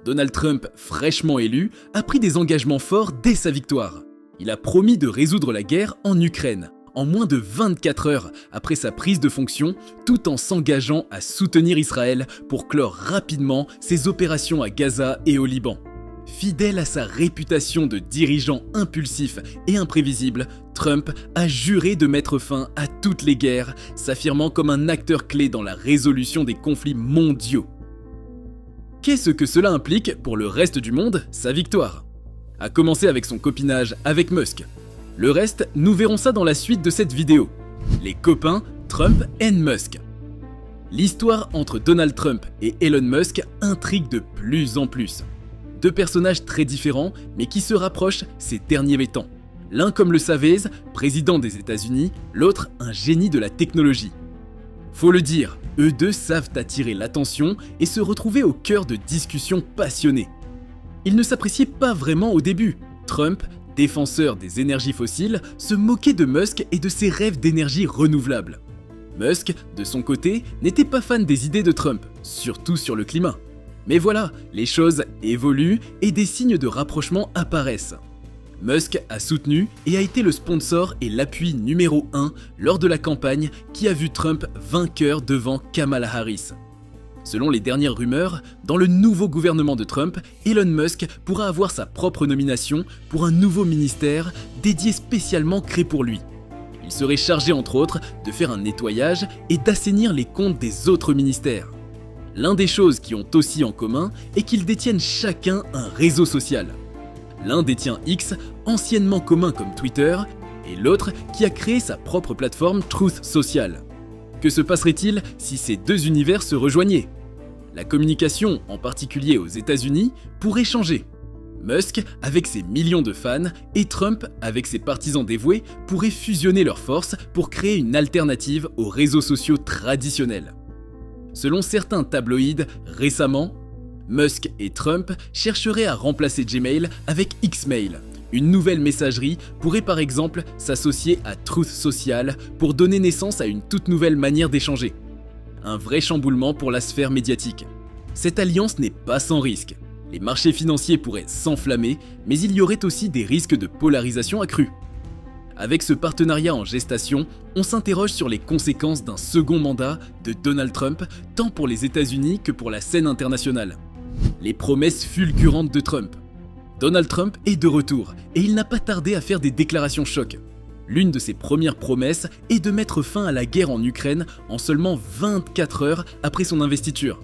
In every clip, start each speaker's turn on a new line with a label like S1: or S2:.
S1: Donald Trump, fraîchement élu, a pris des engagements forts dès sa victoire. Il a promis de résoudre la guerre en Ukraine, en moins de 24 heures après sa prise de fonction, tout en s'engageant à soutenir Israël pour clore rapidement ses opérations à Gaza et au Liban. Fidèle à sa réputation de dirigeant impulsif et imprévisible, Trump a juré de mettre fin à toutes les guerres, s'affirmant comme un acteur clé dans la résolution des conflits mondiaux. Qu'est-ce que cela implique pour le reste du monde, sa victoire? À commencer avec son copinage avec Musk. Le reste, nous verrons ça dans la suite de cette vidéo. Les copains Trump and Musk. L'histoire entre Donald Trump et Elon Musk intrigue de plus en plus. Deux personnages très différents, mais qui se rapprochent ces derniers temps. L'un comme le Savez, président des États-Unis, l'autre un génie de la technologie. Faut le dire, eux deux savent attirer l'attention et se retrouver au cœur de discussions passionnées. Ils ne s'appréciaient pas vraiment au début. Trump, défenseur des énergies fossiles, se moquait de Musk et de ses rêves d'énergie renouvelable. Musk, de son côté, n'était pas fan des idées de Trump, surtout sur le climat. Mais voilà, les choses évoluent et des signes de rapprochement apparaissent. Musk a soutenu et a été le sponsor et l'appui numéro 1 lors de la campagne qui a vu Trump vainqueur devant Kamala Harris. Selon les dernières rumeurs, dans le nouveau gouvernement de Trump, Elon Musk pourra avoir sa propre nomination pour un nouveau ministère dédié spécialement créé pour lui. Il serait chargé entre autres de faire un nettoyage et d'assainir les comptes des autres ministères. L'un des choses qui ont aussi en commun est qu'ils détiennent chacun un réseau social. L'un détient X, anciennement commun comme Twitter, et l'autre qui a créé sa propre plateforme Truth Social. Que se passerait-il si ces deux univers se rejoignaient? La communication, en particulier aux États-Unis, pourrait changer. Musk, avec ses millions de fans, et Trump, avec ses partisans dévoués, pourraient fusionner leurs forces pour créer une alternative aux réseaux sociaux traditionnels. Selon certains tabloïds, récemment, Musk et Trump chercheraient à remplacer Gmail avec Xmail. Une nouvelle messagerie pourrait par exemple s'associer à Truth Social pour donner naissance à une toute nouvelle manière d'échanger. Un vrai chamboulement pour la sphère médiatique. Cette alliance n'est pas sans risque. Les marchés financiers pourraient s'enflammer, mais il y aurait aussi des risques de polarisation accrue. Avec ce partenariat en gestation, on s'interroge sur les conséquences d'un second mandat de Donald Trump, tant pour les États-Unis que pour la scène internationale. Les promesses fulgurantes de Trump. Donald Trump est de retour et il n'a pas tardé à faire des déclarations choc. L'une de ses premières promesses est de mettre fin à la guerre en Ukraine en seulement 24 heures après son investiture.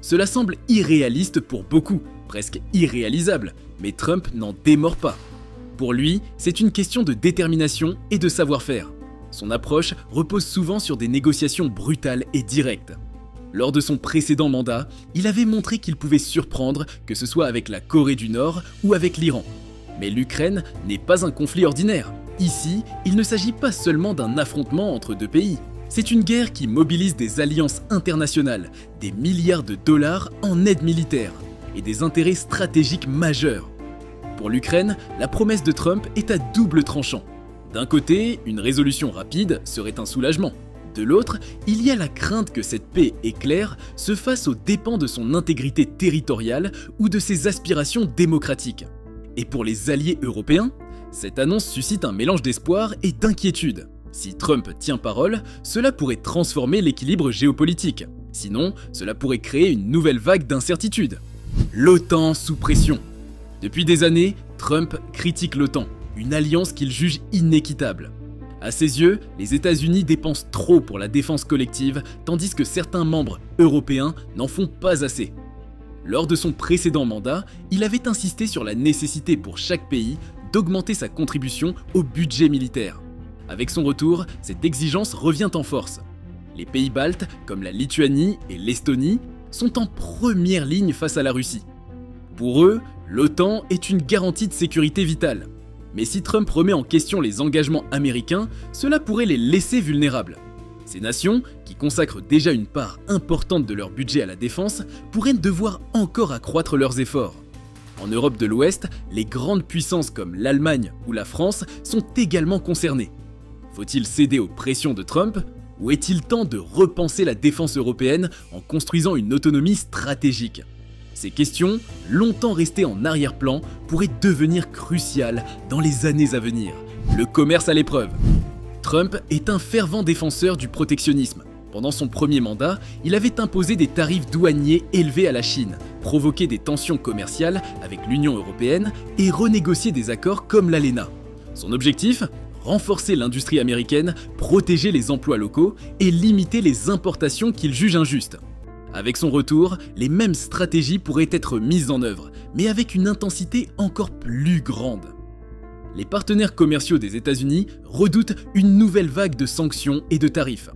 S1: Cela semble irréaliste pour beaucoup, presque irréalisable, mais Trump n'en démord pas. Pour lui, c'est une question de détermination et de savoir-faire. Son approche repose souvent sur des négociations brutales et directes. Lors de son précédent mandat, il avait montré qu'il pouvait surprendre, que ce soit avec la Corée du Nord ou avec l'Iran. Mais l'Ukraine n'est pas un conflit ordinaire. Ici, il ne s'agit pas seulement d'un affrontement entre deux pays. C'est une guerre qui mobilise des alliances internationales, des milliards de dollars en aide militaire et des intérêts stratégiques majeurs. Pour l'Ukraine, la promesse de Trump est à double tranchant. D'un côté, une résolution rapide serait un soulagement. De l'autre, il y a la crainte que cette paix éclair se fasse aux dépens de son intégrité territoriale ou de ses aspirations démocratiques. Et pour les alliés européens, cette annonce suscite un mélange d'espoir et d'inquiétude. Si Trump tient parole, cela pourrait transformer l'équilibre géopolitique. Sinon, cela pourrait créer une nouvelle vague d'incertitude. L'OTAN sous pression. Depuis des années, Trump critique l'OTAN, une alliance qu'il juge inéquitable. À ses yeux, les États-Unis dépensent trop pour la défense collective, tandis que certains membres européens n'en font pas assez. Lors de son précédent mandat, il avait insisté sur la nécessité pour chaque pays d'augmenter sa contribution au budget militaire. Avec son retour, cette exigence revient en force. Les pays baltes, comme la Lituanie et l'Estonie, sont en première ligne face à la Russie. Pour eux, l'OTAN est une garantie de sécurité vitale. Mais si Trump remet en question les engagements américains, cela pourrait les laisser vulnérables. Ces nations, qui consacrent déjà une part importante de leur budget à la défense, pourraient devoir encore accroître leurs efforts. En Europe de l'Ouest, les grandes puissances comme l'Allemagne ou la France sont également concernées. Faut-il céder aux pressions de Trump, ou est-il temps de repenser la défense européenne en construisant une autonomie stratégique? Ces questions, longtemps restées en arrière-plan, pourraient devenir cruciales dans les années à venir. Le commerce à l'épreuve. Trump est un fervent défenseur du protectionnisme. Pendant son premier mandat, il avait imposé des tarifs douaniers élevés à la Chine, provoqué des tensions commerciales avec l'Union européenne et renégocié des accords comme l'ALENA. Son objectif ? Renforcer l'industrie américaine, protéger les emplois locaux et limiter les importations qu'il juge injustes. Avec son retour, les mêmes stratégies pourraient être mises en œuvre, mais avec une intensité encore plus grande. Les partenaires commerciaux des États-Unis redoutent une nouvelle vague de sanctions et de tarifs.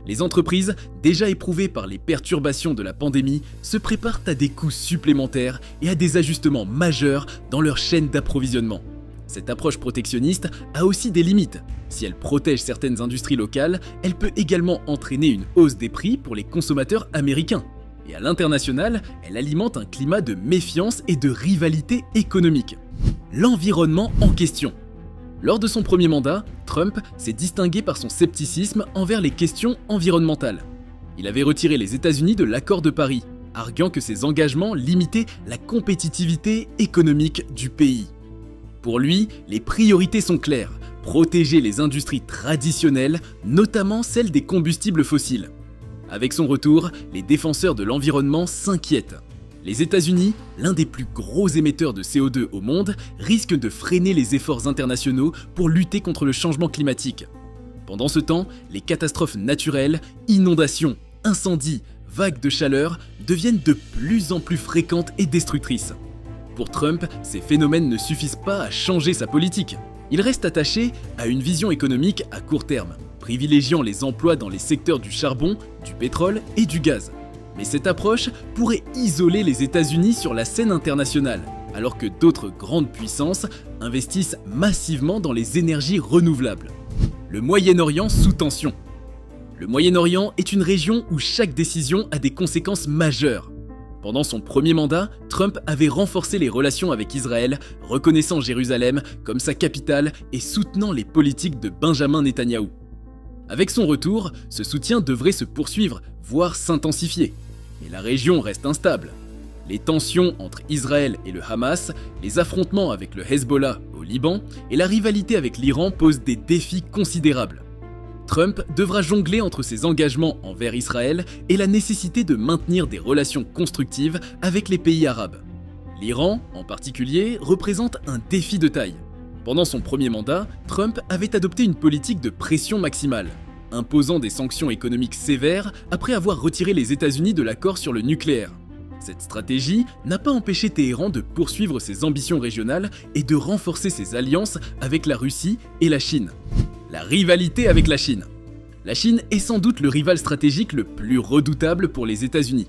S1: Les entreprises, déjà éprouvées par les perturbations de la pandémie, se préparent à des coûts supplémentaires et à des ajustements majeurs dans leur chaîne d'approvisionnement. Cette approche protectionniste a aussi des limites. Si elle protège certaines industries locales, elle peut également entraîner une hausse des prix pour les consommateurs américains. Et à l'international, elle alimente un climat de méfiance et de rivalité économique. L'environnement en question. Lors de son premier mandat, Trump s'est distingué par son scepticisme envers les questions environnementales. Il avait retiré les États-Unis de l'accord de Paris, arguant que ses engagements limitaient la compétitivité économique du pays. Pour lui, les priorités sont claires, protéger les industries traditionnelles, notamment celles des combustibles fossiles. Avec son retour, les défenseurs de l'environnement s'inquiètent. Les États-Unis, l'un des plus gros émetteurs de CO2 au monde, risquent de freiner les efforts internationaux pour lutter contre le changement climatique. Pendant ce temps, les catastrophes naturelles, inondations, incendies, vagues de chaleur deviennent de plus en plus fréquentes et destructrices. Pour Trump, ces phénomènes ne suffisent pas à changer sa politique. Il reste attaché à une vision économique à court terme, privilégiant les emplois dans les secteurs du charbon, du pétrole et du gaz. Mais cette approche pourrait isoler les États-Unis sur la scène internationale, alors que d'autres grandes puissances investissent massivement dans les énergies renouvelables. Le Moyen-Orient sous tension. Le Moyen-Orient est une région où chaque décision a des conséquences majeures. Pendant son premier mandat, Trump avait renforcé les relations avec Israël, reconnaissant Jérusalem comme sa capitale et soutenant les politiques de Benjamin Netanyahou. Avec son retour, ce soutien devrait se poursuivre, voire s'intensifier. Mais la région reste instable. Les tensions entre Israël et le Hamas, les affrontements avec le Hezbollah au Liban et la rivalité avec l'Iran posent des défis considérables. Trump devra jongler entre ses engagements envers Israël et la nécessité de maintenir des relations constructives avec les pays arabes. L'Iran, en particulier, représente un défi de taille. Pendant son premier mandat, Trump avait adopté une politique de pression maximale, imposant des sanctions économiques sévères après avoir retiré les États-Unis de l'accord sur le nucléaire. Cette stratégie n'a pas empêché Téhéran de poursuivre ses ambitions régionales et de renforcer ses alliances avec la Russie et la Chine. La rivalité avec la Chine. La Chine est sans doute le rival stratégique le plus redoutable pour les États-Unis.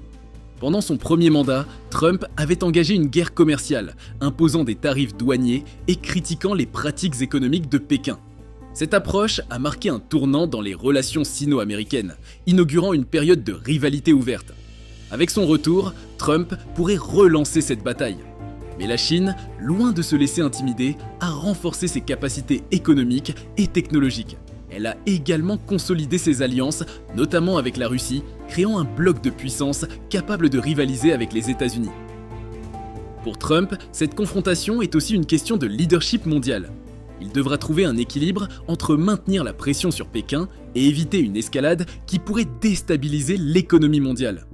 S1: Pendant son premier mandat, Trump avait engagé une guerre commerciale, imposant des tarifs douaniers et critiquant les pratiques économiques de Pékin. Cette approche a marqué un tournant dans les relations sino-américaines, inaugurant une période de rivalité ouverte. Avec son retour, Trump pourrait relancer cette bataille. Mais la Chine, loin de se laisser intimider, a renforcé ses capacités économiques et technologiques. Elle a également consolidé ses alliances, notamment avec la Russie, créant un bloc de puissance capable de rivaliser avec les États-Unis. Pour Trump, cette confrontation est aussi une question de leadership mondial. Il devra trouver un équilibre entre maintenir la pression sur Pékin et éviter une escalade qui pourrait déstabiliser l'économie mondiale.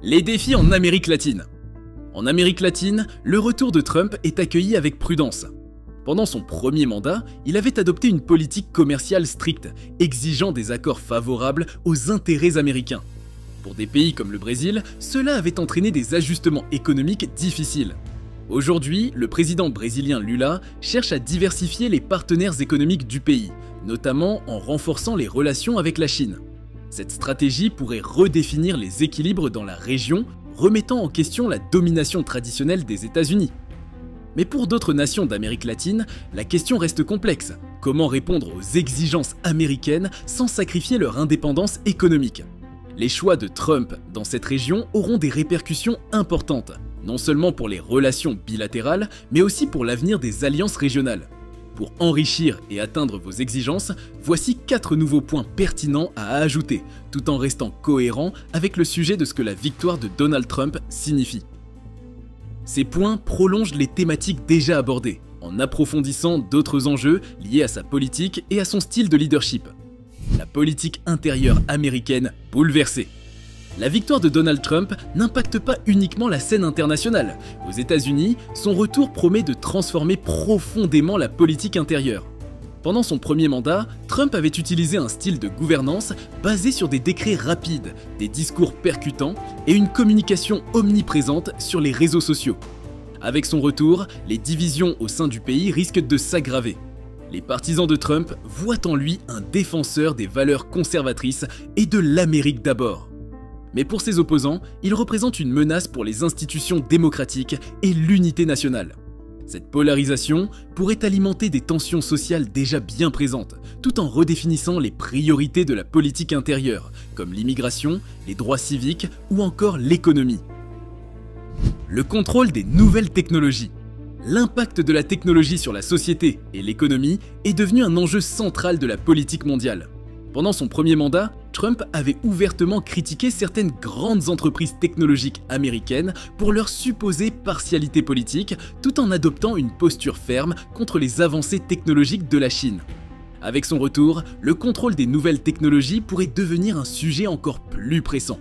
S1: Les défis en Amérique latine. En Amérique latine, le retour de Trump est accueilli avec prudence. Pendant son premier mandat, il avait adopté une politique commerciale stricte, exigeant des accords favorables aux intérêts américains. Pour des pays comme le Brésil, cela avait entraîné des ajustements économiques difficiles. Aujourd'hui, le président brésilien Lula cherche à diversifier les partenaires économiques du pays, notamment en renforçant les relations avec la Chine. Cette stratégie pourrait redéfinir les équilibres dans la région, remettant en question la domination traditionnelle des États-Unis. Mais pour d'autres nations d'Amérique latine, la question reste complexe. Comment répondre aux exigences américaines sans sacrifier leur indépendance économique ? Les choix de Trump dans cette région auront des répercussions importantes, non seulement pour les relations bilatérales, mais aussi pour l'avenir des alliances régionales. Pour enrichir et atteindre vos exigences, voici 4 nouveaux points pertinents à ajouter, tout en restant cohérent avec le sujet de ce que la victoire de Donald Trump signifie. Ces points prolongent les thématiques déjà abordées, en approfondissant d'autres enjeux liés à sa politique et à son style de leadership. La politique intérieure américaine bouleversée. La victoire de Donald Trump n'impacte pas uniquement la scène internationale. Aux États-Unis, son retour promet de transformer profondément la politique intérieure. Pendant son premier mandat, Trump avait utilisé un style de gouvernance basé sur des décrets rapides, des discours percutants et une communication omniprésente sur les réseaux sociaux. Avec son retour, les divisions au sein du pays risquent de s'aggraver. Les partisans de Trump voient en lui un défenseur des valeurs conservatrices et de l'Amérique d'abord. Mais pour ses opposants, il représente une menace pour les institutions démocratiques et l'unité nationale. Cette polarisation pourrait alimenter des tensions sociales déjà bien présentes, tout en redéfinissant les priorités de la politique intérieure, comme l'immigration, les droits civiques ou encore l'économie. Le contrôle des nouvelles technologies. L'impact de la technologie sur la société et l'économie est devenu un enjeu central de la politique mondiale. Pendant son premier mandat, Trump avait ouvertement critiqué certaines grandes entreprises technologiques américaines pour leur supposée partialité politique, tout en adoptant une posture ferme contre les avancées technologiques de la Chine. Avec son retour, le contrôle des nouvelles technologies pourrait devenir un sujet encore plus pressant.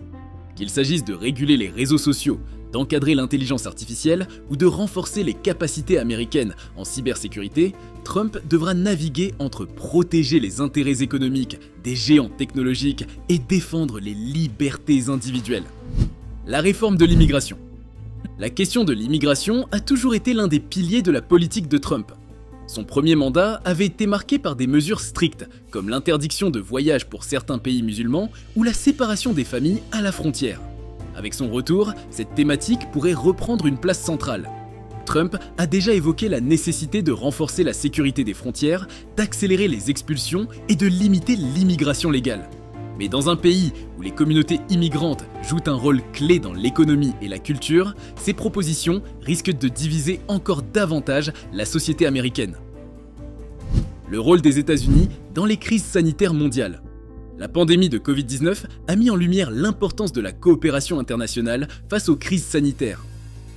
S1: Qu'il s'agisse de réguler les réseaux sociaux, d'encadrer l'intelligence artificielle ou de renforcer les capacités américaines en cybersécurité, Trump devra naviguer entre protéger les intérêts économiques des géants technologiques et défendre les libertés individuelles. La réforme de l'immigration. La question de l'immigration a toujours été l'un des piliers de la politique de Trump. Son premier mandat avait été marqué par des mesures strictes, comme l'interdiction de voyage pour certains pays musulmans ou la séparation des familles à la frontière. Avec son retour, cette thématique pourrait reprendre une place centrale. Trump a déjà évoqué la nécessité de renforcer la sécurité des frontières, d'accélérer les expulsions et de limiter l'immigration légale. Mais dans un pays où les communautés immigrantes jouent un rôle clé dans l'économie et la culture, ces propositions risquent de diviser encore davantage la société américaine. Le rôle des États-Unis dans les crises sanitaires mondiales. La pandémie de Covid-19 a mis en lumière l'importance de la coopération internationale face aux crises sanitaires.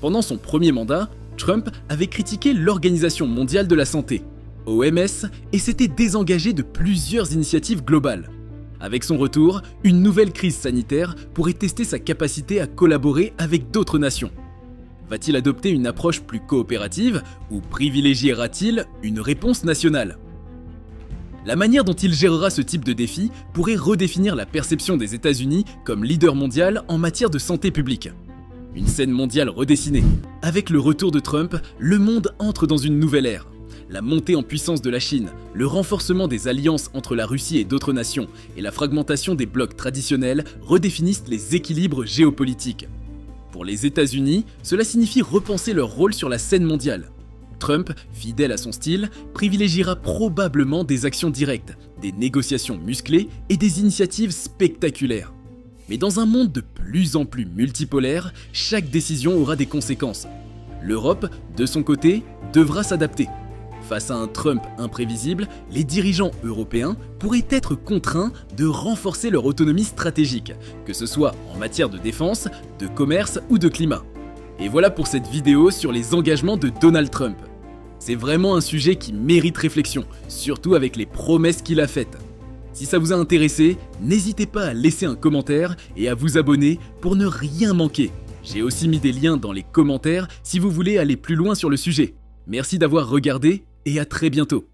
S1: Pendant son premier mandat, Trump avait critiqué l'Organisation mondiale de la santé, OMS, et s'était désengagé de plusieurs initiatives globales. Avec son retour, une nouvelle crise sanitaire pourrait tester sa capacité à collaborer avec d'autres nations. Va-t-il adopter une approche plus coopérative ou privilégiera-t-il une réponse nationale ? La manière dont il gérera ce type de défi pourrait redéfinir la perception des États-Unis comme leader mondial en matière de santé publique. Une scène mondiale redessinée. Avec le retour de Trump, le monde entre dans une nouvelle ère. La montée en puissance de la Chine, le renforcement des alliances entre la Russie et d'autres nations, et la fragmentation des blocs traditionnels redéfinissent les équilibres géopolitiques. Pour les États-Unis, cela signifie repenser leur rôle sur la scène mondiale. Trump, fidèle à son style, privilégiera probablement des actions directes, des négociations musclées et des initiatives spectaculaires. Mais dans un monde de plus en plus multipolaire, chaque décision aura des conséquences. L'Europe, de son côté, devra s'adapter. Face à un Trump imprévisible, les dirigeants européens pourraient être contraints de renforcer leur autonomie stratégique, que ce soit en matière de défense, de commerce ou de climat. Et voilà pour cette vidéo sur les engagements de Donald Trump. C'est vraiment un sujet qui mérite réflexion, surtout avec les promesses qu'il a faites. Si ça vous a intéressé, n'hésitez pas à laisser un commentaire et à vous abonner pour ne rien manquer. J'ai aussi mis des liens dans les commentaires si vous voulez aller plus loin sur le sujet. Merci d'avoir regardé et à très bientôt.